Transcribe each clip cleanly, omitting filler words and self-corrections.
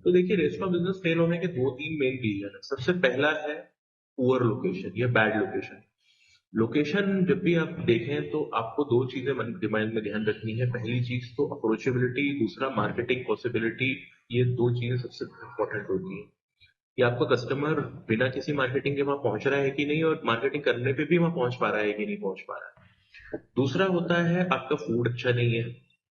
तो देखिए, restaurant business fail होने के दो तीन मेन रीजन है। सबसे पहला है पुअर लोकेशन या बैड लोकेशन। लोकेशन जब भी आप देखें तो आपको दो चीजें दिमाग में ध्यान रखनी है। पहली चीज तो अप्रोचेबिलिटी, दूसरा मार्केटिंग पॉसिबिलिटी। ये दो चीजें सबसे इंपॉर्टेंट होती है कि आपका कस्टमर बिना किसी मार्केटिंग के वहां पहुंच रहा है कि नहीं, और मार्केटिंग करने पे भी वहां पहुंच पा रहा है कि नहीं पहुंच पा रहा है। दूसरा होता है आपका फूड अच्छा नहीं है।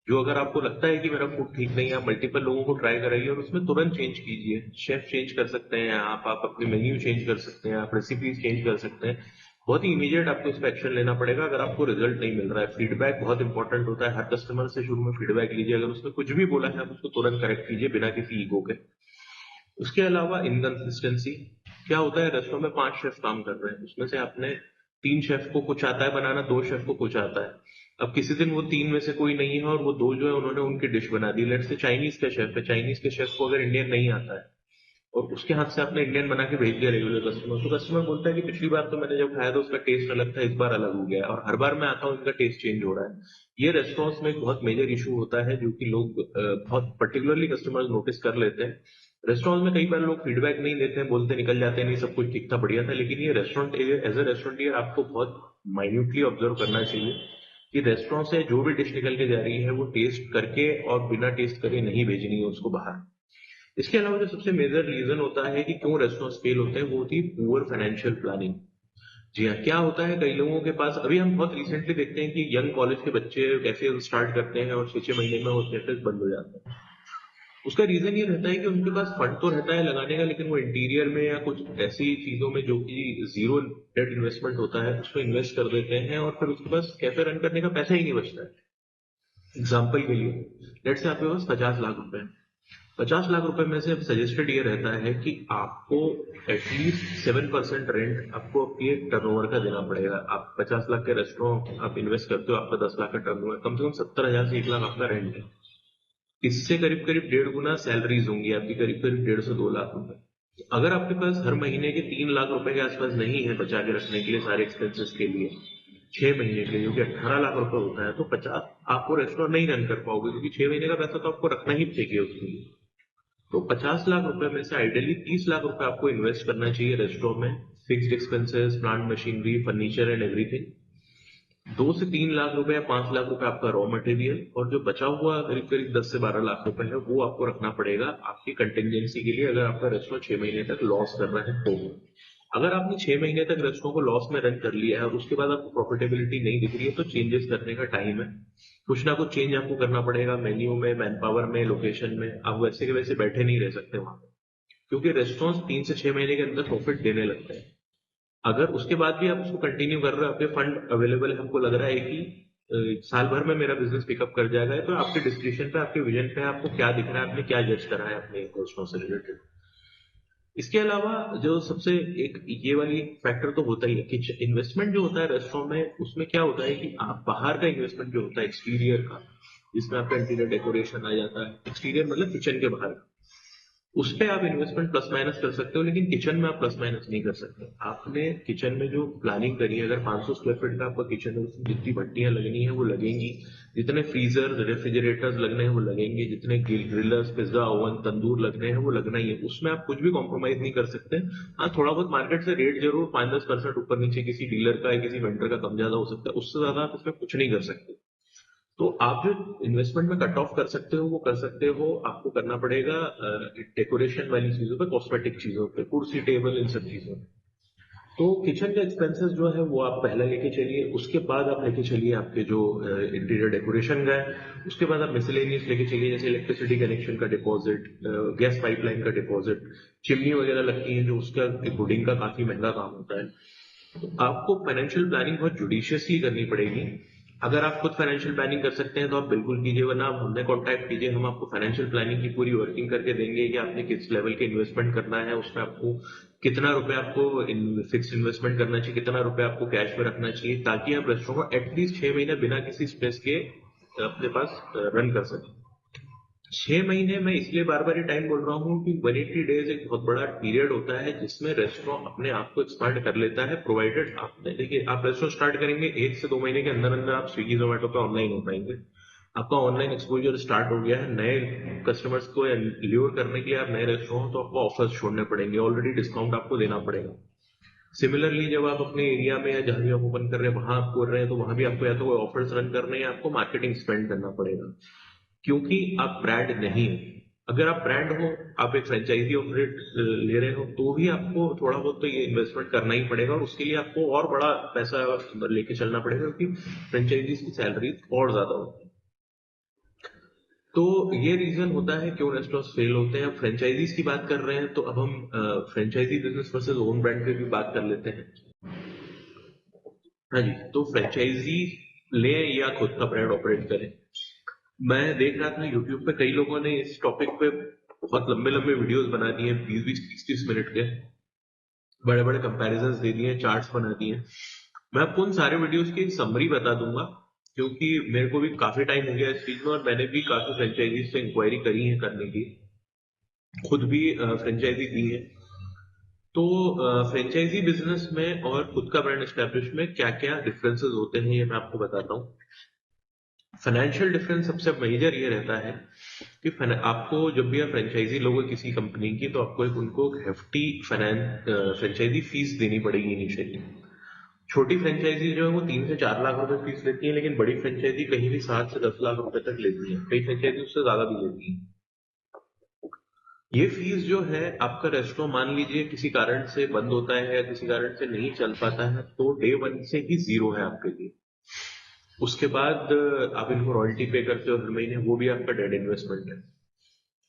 जो अगर आपको लगता है कि मेरा फूड ठीक नहीं है, आप मल्टीपल लोगों को ट्राई कराइए और उसमें तुरंत चेंज कीजिए। शेफ चेंज कर सकते हैं आप अपने मेन्यू चेंज कर सकते हैं, आप रेसिपीज चेंज कर सकते हैं। बहुत ही इमीडिएट आपको इस पर एक्शन लेना पड़ेगा अगर आपको रिजल्ट नहीं मिल रहा है। फीडबैक बहुत इंपॉर्टेंट होता है। हर कस्टमर से शुरू में फीडबैक लीजिए। अगर उसने कुछ भी बोला है आप उसको तुरंत करेक्ट कीजिए बिना किसी ईगो के। उसके अलावा इनकंसिस्टेंसी। क्या होता है, रेस्टोरेंट में 5 शेफ काम कर रहे हैं, उसमें से आपने 3 शेफ को कुछ आता है बनाना, 2 शेफ को कुछ आता है। अब किसी दिन वो 3 में से कोई नहीं है और वो 2 जो है उन्होंने उनकी डिश बना दी। लेट्स से चाइनीज का शेफ है, चाइनीज के शेफ को अगर इंडियन नहीं आता है और उसके हाथ से आपने इंडियन बना के भेज दिया रेगुलर कस्टमर, तो कस्टमर बोलता है कि पिछली बार तो मैंने जब खाया था उसका टेस्ट अलग था, इस बार अलग हो गया है, और हर बार मैं आता हूँ इनका टेस्ट चेंज हो रहा है। ये रेस्टोरेंट्स में एक बहुत मेजर इशू होता है जो कि लोग बहुत पर्टिकुलरली कस्टमर्स नोटिस कर लेते हैं। रेस्टोरेंट में कई बार लोग फीडबैक नहीं देते हैं, बोलते निकल जाते हैं नहीं सब कुछ ठीक था बढ़िया था। लेकिन ये रेस्टोरेंट एज ए रेस्टोरेंट आपको बहुत माइन्यूटली ऑब्जर्व करना चाहिए कि रेस्टोरेंट से जो भी डिश निकल के जा रही है वो टेस्ट करके और बिना टेस्ट करे नहीं भेजनी है उसको बाहर। इसके अलावा जो सबसे मेजर रीजन होता है कि क्यों रेस्टोरेंट्स फेल होते हैं वो होती है पुअर फाइनेंशियल प्लानिंग। जी हाँ, क्या होता है कई लोगों के पास, अभी हम बहुत रिसेंटली देखते हैं कि यंग कॉलेज के बच्चे कैफे स्टार्ट करते हैं और 6 6 महीने में वो कैफे बंद हो जाते हैं। उसका रीजन ये रहता है कि उनके पास फंड तो रहता है लगाने का, लेकिन वो इंटीरियर में या कुछ ऐसी चीजों में जो कि जीरो नेट इन्वेस्टमेंट होता है उसमें इन्वेस्ट कर देते हैं और फिर उसके पास कैफे रन करने का पैसा ही नहीं बचता है। एग्जाम्पल के लिए, लेट से आपके पास 50 लाख रुपए हैं। 50 लाख रुपए में से सजेस्टेड ये रहता है कि आपको एटलीस्ट 7% रेंट आपको आपके टर्नओवर का देना पड़ेगा। आप 50 लाख के रेस्टोरेंट आप इन्वेस्ट करते हो, आपका 10 लाख का टर्नओवर, कम से कम 70,000 से 1 लाख आपका रेंट है। इससे करीब करीब 1.5 गुना सैलरीज होंगी आपकी, करीब करीब 1.5 से 2 लाख रुपए। अगर आपके पास हर महीने के 3 लाख रुपए के आसपास नहीं है बचा के रखने के लिए सारे एक्सपेंसेस के लिए 6 महीने के लिए, जो कि 18 लाख रुपए होता है, तो 50 आपको रेस्टोरेंट नहीं रन कर पाओगे क्योंकि 6 महीने का पैसा तो आपको रखना ही चाहिए उसके लिए। तो 50 लाख रुपए में से आइडियली 30 लाख रुपए आपको इन्वेस्ट करना चाहिए रेस्टोरेंट में। Fixed expenses, plant machinery, furniture and everything. 2 से 3 लाख रुपए या 5 लाख रुपए आपका रॉ मटेरियल, और जो बचा हुआ करीब करीब 10 से 12 लाख रुपए है वो आपको रखना पड़ेगा आपकी कंटिजेंसी के लिए अगर आपका रेस्टोरेंट 6 महीने तक लॉस कर रहा है तो। अगर आपने 6 महीने तक रेस्टोरेंट को लॉस में रन कर लिया है और उसके बाद आपको प्रॉफिटेबिलिटी नहीं दिख रही है, तो चेंजेस करने का टाइम है। कुछ ना कुछ चेंज आपको करना पड़ेगा, मेन्यू में, मैन पावर में, लोकेशन में। आप वैसे के वैसे बैठे नहीं रह सकते वहां पे, क्योंकि रेस्टोरेंट 3 से 6 महीने के अंदर प्रॉफिट देने लगते हैं। अगर उसके बाद भी आप उसको कंटिन्यू कर रहे हो, आपके फंड अवेलेबल है, हमको लग रहा है कि साल भर में मेरा बिजनेस पिकअप कर जाएगा, तो आपके डिस्क्रिप्शन पे, आपके विजन पे आपको क्या दिख रहा है, आपने क्या जज करा है अपने रेस्टोरेंट से रिलेटेड। इसके अलावा जो सबसे एक ये वाली फैक्टर तो होता ही है कि इन्वेस्टमेंट जो होता है रेस्टोरेंट में, उसमें क्या होता है कि आप बाहर का इन्वेस्टमेंट जो होता है एक्सटीरियर का, जिसमें आपका इंटीरियर डेकोरेशन आ जाता है। एक्सटीरियर मतलब किचन के बाहर, उस पे आप इन्वेस्टमेंट प्लस माइनस कर सकते हो, लेकिन किचन में आप प्लस माइनस नहीं कर सकते। आपने किचन में जो प्लानिंग करी है, अगर 500 स्क्वायर फीट का आपका किचन है, उसमें जितनी भट्टियां लगनी है वो लगेंगी, जितने फ्रीजर रेफ्रिजरेटर्स लगने हैं वो लगेंगे, जितने ग्रिलर्स, पिज्जा ओवन, तंदूर लगने हैं वो लगना ही है। उसमें आप कुछ भी कॉम्प्रोमाइज नहीं कर सकते। हाँ, थोड़ा बहुत मार्केट से रेट जरूर 5-10% ऊपर नीचे किसी डीलर का या किसी वेंडर का कम ज्यादा हो सकता है, उससे ज्यादा आप इसमें कुछ नहीं कर सकते। तो आप जो इन्वेस्टमेंट में कट ऑफ कर सकते हो वो कर सकते हो। आपको करना पड़ेगा डेकोरेशन वाली चीजों पे, कॉस्मेटिक चीजों पे, कुर्सी टेबल, इन सब चीजों पे। तो किचन का एक्सपेंसेस जो है वो आप पहले लेके चलिए। उसके बाद आप लेके चलिए आपके जो इंटीरियर डेकोरेशन का है। उसके बाद आप मिसलेनियस लेके चलिए, जैसे इलेक्ट्रिसिटी कनेक्शन का डिपॉजिट, गैस पाइपलाइन का डिपॉजिट, चिमनी वगैरह लगती है जो उसका वुडिंग का काफी महंगा काम होता है। तो आपको फाइनेंशियल प्लानिंग बहुत जुडिशियसली करनी पड़ेगी। अगर आप खुद फाइनेंशियल प्लानिंग कर सकते हैं तो आप बिल्कुल कीजिए, वरना आप हमने कांटेक्ट कीजिए, हम आपको फाइनेंशियल प्लानिंग की पूरी वर्किंग करके देंगे कि आपने किस लेवल के इन्वेस्टमेंट करना है, उसमें आपको कितना रुपए आपको फिक्स इन्वेस्टमेंट करना चाहिए, कितना रुपए आपको कैश में रखना चाहिए, ताकि आप रेस्टोरेंट को एटलीस्ट 6 महीने बिना किसी स्ट्रेस के अपने पास रन कर सकें। 6 महीने मैं इसलिए बार बार ये टाइम बोल रहा हूँ कि 180 डेज एक बहुत बड़ा पीरियड होता है जिसमें रेस्टोरेंट अपने आप को एक्सपांड कर लेता है, प्रोवाइडेड आपने, देखिए, आप रेस्टोरेंट स्टार्ट करेंगे 1 से 2 महीने के अंदर अंदर आप स्विगी जोमेटो पे ऑनलाइन हो पाएंगे। आपका ऑनलाइन एक्सपोजर स्टार्ट हो गया है, नए कस्टमर्स को ल्योर करने के लिए आप नए रेस्टोरेंट तो आपको ऑफर्स छोड़ने पड़ेंगे, ऑलरेडी डिस्काउंट आपको देना पड़ेगा। सिमिलरली जब आप अपने एरिया में या जहां भी आप ओपन कर रहे हैं वहां आप कर रहे हैं तो वहां भी आपको या तो कोई ऑफर्स रन करने हैं या आपको मार्केटिंग स्पेंड करना पड़ेगा, क्योंकि आप ब्रांड नहीं हो। अगर आप ब्रांड हो, आप एक फ्रेंचाइजी ऑपरेट ले रहे हो, तो भी आपको थोड़ा बहुत तो ये इन्वेस्टमेंट करना ही पड़ेगा, और उसके लिए आपको और बड़ा पैसा लेके चलना पड़ेगा, क्योंकि फ्रेंचाइजीज की सैलरी और ज्यादा होती है। तो ये रीजन होता है क्यों रेस्टोरेंट्स फेल होते हैं। अब फ्रेंचाइजीज की बात कर रहे हैं तो अब हम franchisee business versus own brand पे भी बात कर लेते हैं। हाँ जी, तो फ्रेंचाइजी ले या खुद का ब्रांड ऑपरेट करें। मैं देख रहा था यूट्यूब पे कई लोगों ने इस टॉपिक पे बहुत लंबे लंबे वीडियोस बना दिए, 20-20 30-30 मिनट के, बड़े बड़े कंपैरिजंस दे दिए, चार्ट्स बना दिए। मैं आपको उन सारे वीडियोस की समरी बता दूंगा, क्योंकि मेरे को भी काफी टाइम हो गया इस चीज में और मैंने भी काफी फ्रेंचाइजीज से इंक्वायरी करी है करने की, खुद भी फ्रेंचाइजी दी है। तो फ्रेंचाइजी बिजनेस में और खुद का ब्रांड एस्टेब्लिश में क्या क्या डिफरेंसेस होते हैं ये मैं आपको बताता हूँ। फाइनेंशियल डिफरेंस सबसे मेजर ये रहता है कि आपको जब भी आप फ्रेंचाइजी लोगे किसी कंपनी की तो आपको एक उनको हेफ्टी फ्रेंचाइजी फीस देनी पड़ेगी इनिशियली। छोटी फ्रेंचाइजी जो है वो 3 से 4 लाख रुपए फीस लेती है, लेकिन बड़ी फ्रेंचाइजी कहीं भी 7 से 10 लाख रुपए तक लेती है, कई फ्रेंचाइजी उससे ज्यादा भी लेती है। ये फीस जो है, आपका रेस्टोरेंट मान लीजिए किसी कारण से बंद होता है या किसी कारण से नहीं चल पाता है तो डे वन से ही जीरो है आपके लिए। उसके बाद आप इनको रॉयल्टी पे करते हो हर महीने, वो भी आपका डेड इन्वेस्टमेंट है।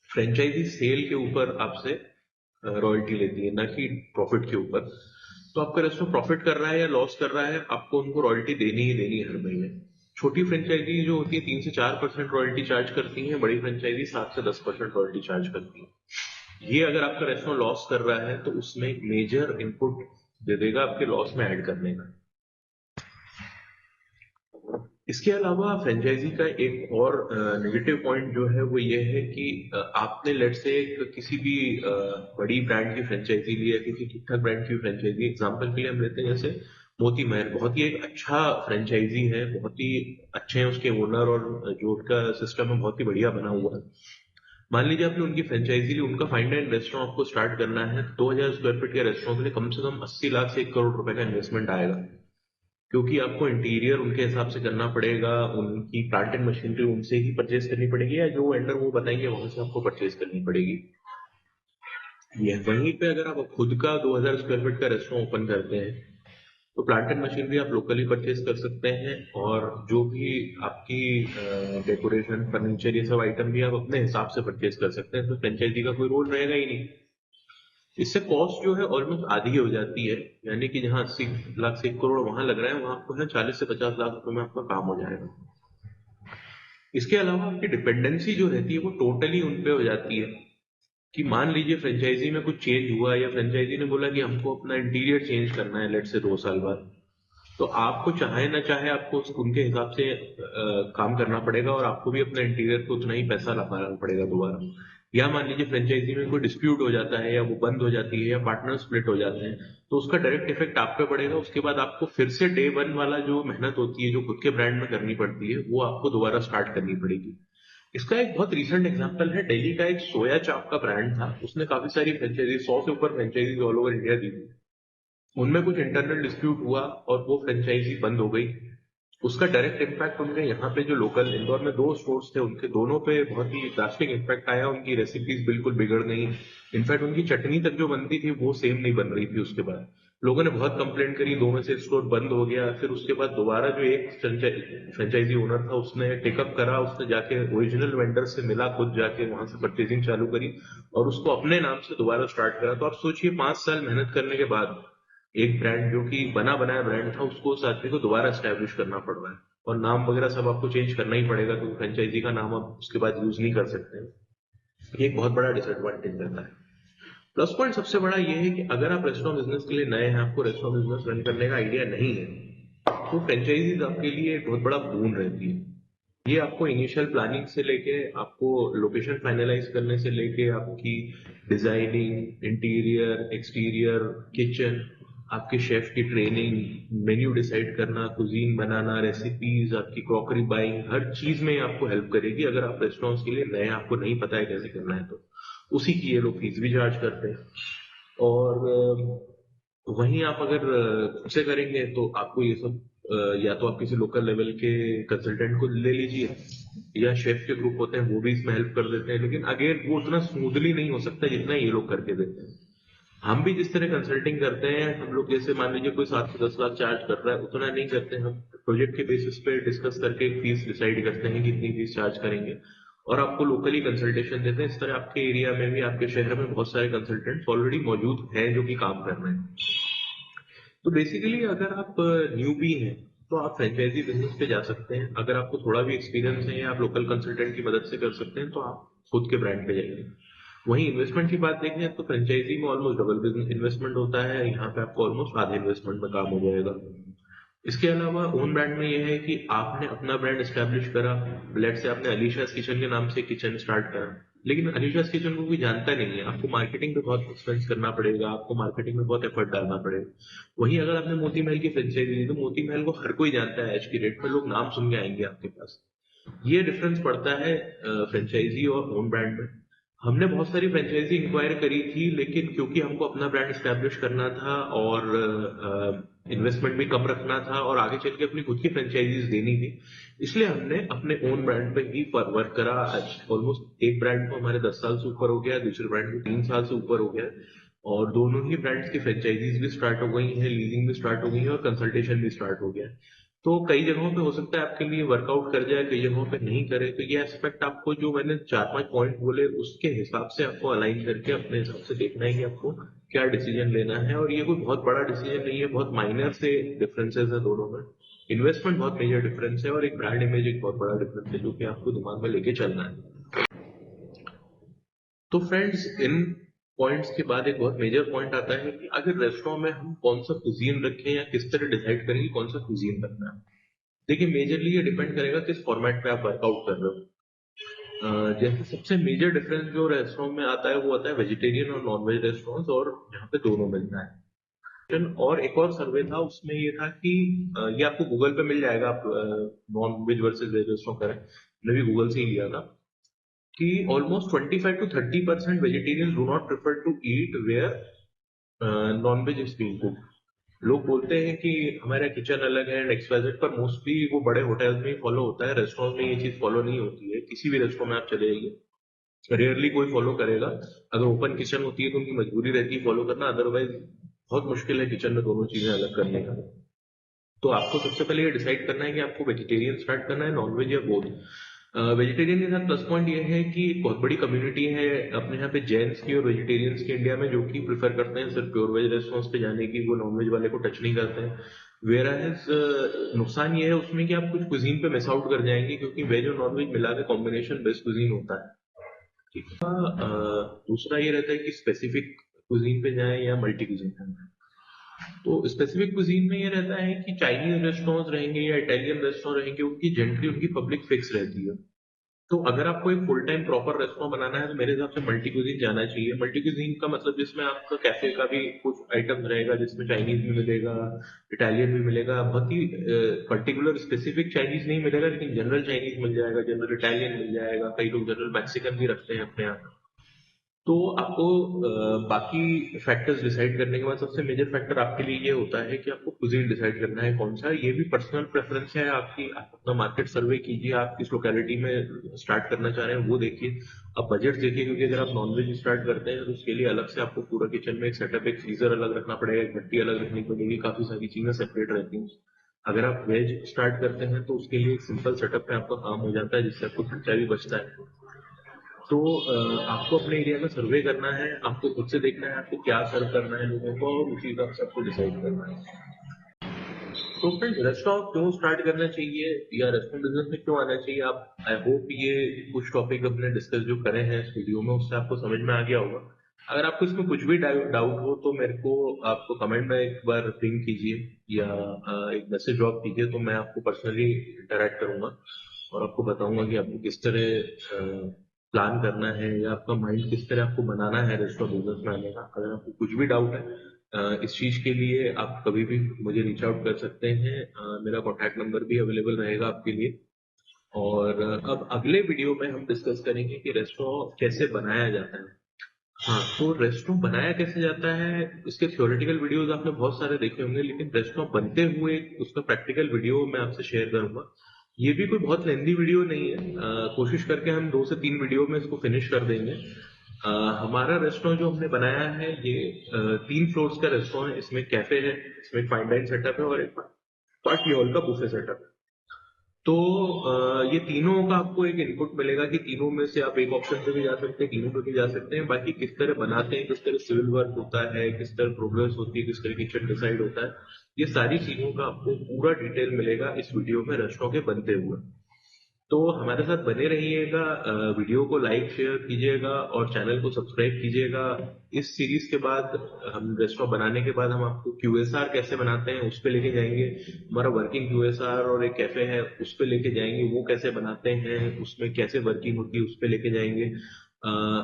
फ्रेंचाइजी सेल के ऊपर आपसे रॉयल्टी लेती है, ना कि प्रॉफिट के ऊपर। तो आपका रेस्टोरेंट प्रॉफिट कर रहा है या लॉस कर रहा है, आपको उनको रॉयल्टी देनी ही देनी है हर महीने। छोटी फ्रेंचाइजी जो होती है 3 से 4% रॉयल्टी चार्ज करती है, बड़ी फ्रेंचाइजी 7 से 10% रॉयल्टी चार्ज करती है। ये अगर आपका रेस्टोरेंट लॉस कर रहा है तो उसमें एक मेजर इनपुट दे देगा आपके लॉस में ऐड करने का। इसके अलावा फ्रेंचाइजी का एक और नेगेटिव पॉइंट जो है वो ये है कि आपने लेट से किसी भी बड़ी ब्रांड की फ्रेंचाइजी ली है, किसी ठीक ठाक ब्रांड की फ्रेंचाइजी, एग्जांपल के लिए हम लेते हैं जैसे मोती महल, बहुत ही एक अच्छा फ्रेंचाइजी है, बहुत ही अच्छे हैं उसके ओनर और जो उनका सिस्टम है बहुत ही बढ़िया बना हुआ है। मान लीजिए आपने उनकी फ्रेंचाइजी ली, उनका फाइन डाइन रेस्टोरेंट आपको स्टार्ट करना है, 2000 स्क्वायर फीट के रेस्टोरेंट के लिए कम से कम 80 लाख से 1 करोड़ रुपए का इन्वेस्टमेंट आएगा, क्योंकि आपको इंटीरियर उनके हिसाब से करना पड़ेगा, उनकी प्लांट एंड मशीनरी उनसे ही परचेज करनी पड़ेगी या जो वेंडर वो बताएंगे वहां से आपको परचेज करनी पड़ेगी। ये वहीं पे अगर आप खुद का 2000 स्क्वायर फीट का रेस्टोरेंट ओपन करते हैं तो प्लांट एंड मशीनरी आप लोकली परचेज कर सकते हैं, और जो भी आपकी डेकोरेशन फर्नीचर ये सब आइटम भी आप अपने हिसाब से परचेज कर सकते हैं, तो फ्रेंचाइजी का कोई रोल रहेगा ही नहीं। इससे कॉस्ट जो है ऑलमोस्ट आधी हो जाती है, यानी कि जहां 80 लाख से 1 करोड़ वहां लग रहा है, वहां आपको है 40 से 50 लाख रुपए में आपका काम हो जाएगा। इसके अलावा आपकी डिपेंडेंसी जो रहती है वो टोटली उन पे हो जाती है, कि मान लीजिए फ्रेंचाइजी में कुछ चेंज हुआ या फ्रेंचाइजी ने बोला कि हमको अपना इंटीरियर चेंज करना है लेट से 2 साल बाद, तो आपको चाहे ना चाहे आपको उनके हिसाब से काम करना पड़ेगा और आपको भी अपने इंटीरियर को उतना ही पैसा लगाना पड़ेगा दोबारा। या मान लीजिए फ्रेंचाइजी में कोई डिस्प्यूट हो जाता है या वो बंद हो जाती है या पार्टनर स्प्लिट हो जाते हैं, तो उसका डायरेक्ट इफेक्ट आप पे पड़ेगा। उसके बाद आपको फिर से डे वन वाला जो मेहनत होती है जो खुद के ब्रांड में करनी पड़ती है वो आपको दोबारा स्टार्ट करनी पड़ेगी। इसका एक बहुत रिसेंट एग्जांपल है, दिल्ली का एक सोया चाप का ब्रांड था, उसने काफी सारी फ्रेंचाइजी, 100 से ऊपर फ्रेंचाइजी ऑल ओवर इंडिया दी थी। उनमें कुछ इंटरनल डिस्प्यूट हुआ और वो फ्रेंचाइजी बंद हो गई। उसका डायरेक्ट इम्पैक्ट उनके यहाँ पे जो लोकल इंदौर में 2 स्टोर्स थे उनके दोनों पे बहुत ही ड्रास्टिक इम्पैक्ट आया, उनकी रेसिपीज बिल्कुल बिगड़ गई। इनफैक्ट उनकी चटनी तक जो बनती थी वो सेम नहीं बन रही थी। उसके बाद लोगों ने बहुत कंप्लेंट करी, 2 में से 1 स्टोर बंद हो गया। फिर उसके बाद दोबारा जो एक फ्रेंचाइजी ओनर था उसने टेकअप करा, उसने जाके ओरिजिनल वेंडर से मिला, खुद जाके वहां से परचेजिंग चालू करी और उसको अपने नाम से दोबारा स्टार्ट करा। तो आप सोचिए 5 साल मेहनत करने के बाद एक ब्रांड जो कि बना बनाया ब्रांड था उसको उस आदमी को दोबारा स्टैब्लिश करना पड़ रहा है, और नाम वगैरह सब आपको चेंज करना ही पड़ेगा, क्योंकि फ्रेंचाइजी का नाम आप उसके बाद यूज नहीं कर सकते। ये एक बहुत बड़ा डिसएडवांटेज रहता है। प्लस पॉइंट सबसे बड़ा ये है कि अगर आप रेस्टोरेंट बिजनेस के लिए नए हैं, आपको रेस्टोरेंट बिजनेस रन करने का आइडिया नहीं है, तो फ्रेंचाइजीज आपके लिए एक बहुत बड़ा बून रहती है। ये आपको इनिशियल प्लानिंग से लेके, आपको लोकेशन फाइनलाइज करने से लेके, आपकी डिजाइनिंग, इंटीरियर, एक्सटीरियर, किचन, आपके शेफ की ट्रेनिंग, मेन्यू डिसाइड करना, कुजीन बनाना, रेसिपीज, आपकी क्रॉकरी बाइंग, हर चीज में आपको हेल्प करेगी। अगर आप रेस्टोरेंट्स के लिए नए, आपको नहीं पता है कैसे करना है, तो उसी की ये लोग फीस भी चार्ज करते हैं। और वहीं आप अगर खुद से करेंगे तो आपको ये सब या तो आप किसी लोकल लेवल के कंसल्टेंट को ले लीजिए, या शेफ के ग्रुप होते हैं वो भी इसमें हेल्प कर देते हैं, लेकिन अगेन वो उतना स्मूथली नहीं हो सकता जितना ये लोग करके देते हैं। हम भी जिस तरह कंसल्टिंग करते हैं, हम लोग जैसे मान लीजिए कोई 7 से 10 लाख चार्ज कर रहा है, उतना नहीं करते। हम प्रोजेक्ट के बेसिस पे डिस्कस करके एक फीस डिसाइड करते हैं कि कितनी फीस चार्ज करेंगे, और आपको लोकली कंसल्टेशन देते हैं। इस तरह आपके एरिया में भी, आपके शहर में बहुत सारे कंसल्टेंट्स ऑलरेडी मौजूद हैं जो कि काम कर रहे हैं। तो बेसिकली अगर आप न्यूबी हैं तो आप फ्रेंचाइजी बिजनेस पे जा सकते हैं। अगर आपको थोड़ा भी एक्सपीरियंस है या आप लोकल कंसल्टेंट की मदद से कर सकते हैं, तो आप खुद के ब्रांड पे जाइए। वहीं इन्वेस्टमेंट की बात देखें तो फ्रेंचाइजी में ऑलमोस्ट डबल बिजनेस इन्वेस्टमेंट होता है, यहाँ पे आपको ऑलमोस्ट आधे इन्वेस्टमेंट में काम हो जाएगा। इसके अलावा ओन ब्रांड में यह है कि आपने अपना ब्रांड एस्टेब्लिश करा। लेट्स से आपने अलीशास किचन के नाम से किचन स्टार्ट करा, लेकिन अलीशास किचन को कोई जानता नहीं है, आपको मार्केटिंग पे बहुत एक्सपेंस करना पड़ेगा, आपको मार्केटिंग में बहुत एफर्ट डालना पड़ेगा। वहीं अगर आपने मोती महल की फ्रेंचाइजी ली, तो मोती महल को हर कोई जानता है, आज की डेट में लोग नाम सुन के आएंगे आपके पास। ये डिफरेंस पड़ता है फ्रेंचाइजी और ओन ब्रांड में। हमने बहुत सारी फ्रेंचाइजी इंक्वायर करी थी, लेकिन क्योंकि हमको अपना ब्रांड एस्टेब्लिश करना था और इन्वेस्टमेंट भी कम रखना था और आगे चल के अपनी खुद की फ्रेंचाइजीज देनी थी, इसलिए हमने अपने ओन ब्रांड पे ही वर्क करा। आज ऑलमोस्ट एक ब्रांड को हमारे 10 साल से ऊपर हो गया, दूसरे ब्रांड को 3 साल से ऊपर हो गया, और दोनों ही ब्रांड्स की फ्रेंचाइजीज भी स्टार्ट हो गई हैं, लीजिंग भी स्टार्ट हो गई है, और कंसल्टेशन भी स्टार्ट हो गया है। तो कई जगहों पे हो सकता है आपके लिए वर्कआउट कर जाए, कई जगहों पे नहीं करे। तो ये एस्पेक्ट आपको, जो मैंने 4-5 पॉइंट बोले, उसके हिसाब से आपको अलाइन करके अपने हिसाब से देखना है कि आपको क्या डिसीजन लेना है। और ये कोई बहुत बड़ा डिसीजन नहीं है, बहुत माइनर से डिफरेंसेस है दोनों में। इन्वेस्टमेंट बहुत मेजर डिफरेंस है, और एक ब्रांड इमेज एक बहुत बड़ा डिफरेंस है, जो कि आपको दिमाग में लेके चलना है। तो फ्रेंड्स, इन पॉइंट्स के बाद एक बहुत मेजर पॉइंट आता है कि अगर रेस्टोरेंट में हम कौन सा कुजीन रखें, या किस तरह डिसाइड करें कि कौन सा कुजीन रखना है। देखिए, मेजरली ये डिपेंड करेगा किस फॉर्मेट पे आप वर्कआउट कर रहे हो। जैसे सबसे मेजर डिफरेंस जो रेस्टोरेंट में आता है, वो आता है वेजिटेरियन और नॉन वेज रेस्टोरेंट्स, और यहाँ पे दोनों मिलता है। और एक और सर्वे था, उसमें ये था कि ये आपको गूगल पे मिल जाएगा, आप non veg versus veg restaurant करें, मैंने भी गूगल से ही लिया था, कि almost 25 to 30% vegetarian do not prefer to eat where non veg is being cooked. लोग बोलते हैं कि हमारा किचन अलग है एक्सवाइजेड, पर मोस्टली वो बड़े होटल्स में ही फॉलो होता है, रेस्टोरेंट में ये चीज फॉलो नहीं होती है। किसी भी रेस्टोरेंट में आप चले जाइए, रेयरली कोई फॉलो करेगा। अगर ओपन किचन होती है तो उनकी मजबूरी रहती है फॉलो करना, अदरवाइज बहुत मुश्किल है किचन में दोनों चीजें अलग करने का। तो आपको सबसे पहले ये डिसाइड करना है कि आपको वेजिटेरियन स्टार्ट करना है, नॉनवेज या बोथ। वेजिटेरियन के साथ प्लस पॉइंट ये है कि एक बहुत बड़ी कम्युनिटी है अपने यहाँ पे जैन्स की और वेजिटेरियंस की इंडिया में, जो कि प्रेफर करते हैं सिर्फ प्योर वेज रेस्टोरेंट्स पे जाने की, वो नॉनवेज वाले को टच नहीं करते हैं। वेयर एज नुकसान ये है उसमें कि आप कुछ कुजीन पे मिस आउट कर जाएंगे, क्योंकि वेज और नॉनवेज मिला के कॉम्बिनेशन बेस्ट कुजीन होता है। ठीक है। दूसरा ये रहता है कि स्पेसिफिक कुजीन पे जाएं या मल्टी कुजीन पे जाएं। तो स्पेसिफिक कुजीन में ये रहता है कि चाइनीज रेस्टोरेंट्स रहेंगे या इटालियन रेस्टोरेंट रहेंगे, उनकी जनरली उनकी पब्लिक फिक्स रहती है। तो अगर आपको एक फुल टाइम प्रॉपर रेस्टोरेंट बनाना है, तो मेरे हिसाब से मल्टी कुजीन जाना चाहिए। मल्टी कुजीन का मतलब जिसमें आपका कैफे का भी कुछ आइटम रहेगा, जिसमें चाइनीज भी मिलेगा, इटालियन भी मिलेगा, बहुत ही पर्टिकुलर स्पेसिफिक चाइनीज नहीं मिलेगा, लेकिन जनरल चाइनीज मिल जाएगा, जनरल इटालियन मिल जाएगा, कई लोग जनरल मैक्सिकन भी रखते हैं अपने यहाँ। तो आपको बाकी फैक्टर्स डिसाइड करने के बाद सबसे मेजर फैक्टर आपके लिए ये होता है कि आपको कुजीन डिसाइड करना है कौन सा। ये भी पर्सनल प्रेफरेंस है आपकी, आप अपना मार्केट सर्वे कीजिए, आप किस लोकेलिटी में स्टार्ट करना चाह रहे हैं वो देखिए। आप बजट देखिए, क्योंकि अगर आप नॉनवेज स्टार्ट करते हैं तो उसके लिए अलग से आपको पूरा किचन में एक सेटअप, एक फ्रीजर अलग रखना पड़ेगा, एक भट्टी अलग रखनी पड़ेगी, काफी सारी चीजें सेपरेट रहती हैं। अगर आप वेज स्टार्ट करते हैं तो उसके लिए एक सिंपल सेटअप पे आपका काम हो जाता है, जिससे आपको खर्चा भी बचता है। तो आपको अपने एरिया में सर्वे करना है, आपको खुद से देखना है आपको क्या सर्व करना है लोगों को, और उसी हिसाब से आपको डिसाइड करना है। तो फ्रेंड्स, रेस्टोरेंट क्यों स्टार्ट करना चाहिए या रेस्टोरेंट बिजनेस में क्यों आना चाहिए, आप, आई होप ये कुछ टॉपिक अपने डिस्कस जो करे हैं इस वीडियो में, उससे आपको समझ में आ गया होगा। अगर आपको इसमें कुछ भी डाउट हो तो मेरे को, आपको कमेंट में एक बार पिंग कीजिए, या एक मैसेज ड्रॉप कीजिए, तो मैं आपको पर्सनली इंटरेक्ट करूंगा और आपको बताऊंगा कि आपको किस तरह प्लान करना है, या आपका माइंड किस तरह आपको बनाना है रेस्टोरेंट बिजनेस में आने का। अगर आपको कुछ भी डाउट है इस चीज के लिए आप कभी भी मुझे रीच आउट कर सकते हैं। मेरा कॉन्टैक्ट नंबर भी अवेलेबल रहेगा आपके लिए। और अब अगले वीडियो में हम डिस्कस करेंगे कि रेस्टोरेंट कैसे बनाया जाता है। हाँ, तो रेस्टोरेंट बनाया कैसे जाता है, इसके थ्योरेटिकल वीडियोस आपने बहुत सारे देखे होंगे, लेकिन रेस्टोरेंट बनते हुए उसका प्रैक्टिकल वीडियो मैं आपसे शेयर करूंगा। ये भी कोई बहुत लेंदी वीडियो नहीं है। कोशिश करके हम 2 से 3 वीडियो में इसको फिनिश कर देंगे। हमारा रेस्टोरेंट जो हमने बनाया है ये 3 फ्लोर्स का रेस्टोरेंट है। इसमें कैफे है, इसमें एक फाइन डाइन सेटअप है और एक पार्टी हॉल का बुफे सेटअप है। तो ये तीनों का आपको एक इनपुट मिलेगा कि तीनों में से आप एक ऑप्शन पे भी जा सकते हैं, तीनों पे भी जा सकते हैं। बाकी किस तरह बनाते हैं, किस तरह सिविल वर्क होता है, किस तरह प्रोग्रेस होती है, किस तरह किचन डिसाइड होता है, ये सारी चीजों का आपको पूरा डिटेल मिलेगा इस वीडियो में रेस्टोरेंट के बनते हुए। तो हमारे साथ बने रहिएगा। वीडियो को लाइक शेयर कीजिएगा और चैनल को सब्सक्राइब कीजिएगा। इस सीरीज के बाद हम रेस्टोरेंट बनाने के बाद हम आपको क्यूएसआर कैसे बनाते हैं उस पे लेके जाएंगे। हमारा वर्किंग क्यूएसआर और एक कैफे है उस पे लेके जाएंगे, वो कैसे बनाते हैं, उसमें कैसे वर्किंग होती है उस पे लेके जाएंगे।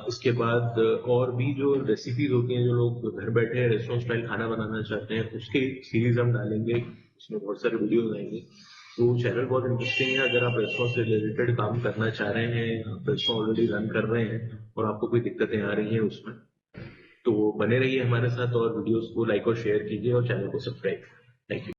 इसके बाद और भी जो रेसिपीज होती हैं, जो लोग घर बैठे रेस्टोरेंट स्टाइल खाना बनाना चाहते हैं, उसकी सीरीज हम डालेंगे। उसमें बहुत सारे वीडियोज आएंगे। तो चैनल बहुत इंटरेस्टिंग है। अगर आप रेस्टोरेंट से रिलेटेड काम करना चाह रहे हैं, आप रेस्टोरेंट ऑलरेडी रन कर रहे हैं और आपको कोई दिक्कतें आ रही हैं उसमें, तो बने रहिए हमारे साथ और वीडियोस को लाइक और शेयर कीजिए और चैनल को सब्सक्राइब। Thank you.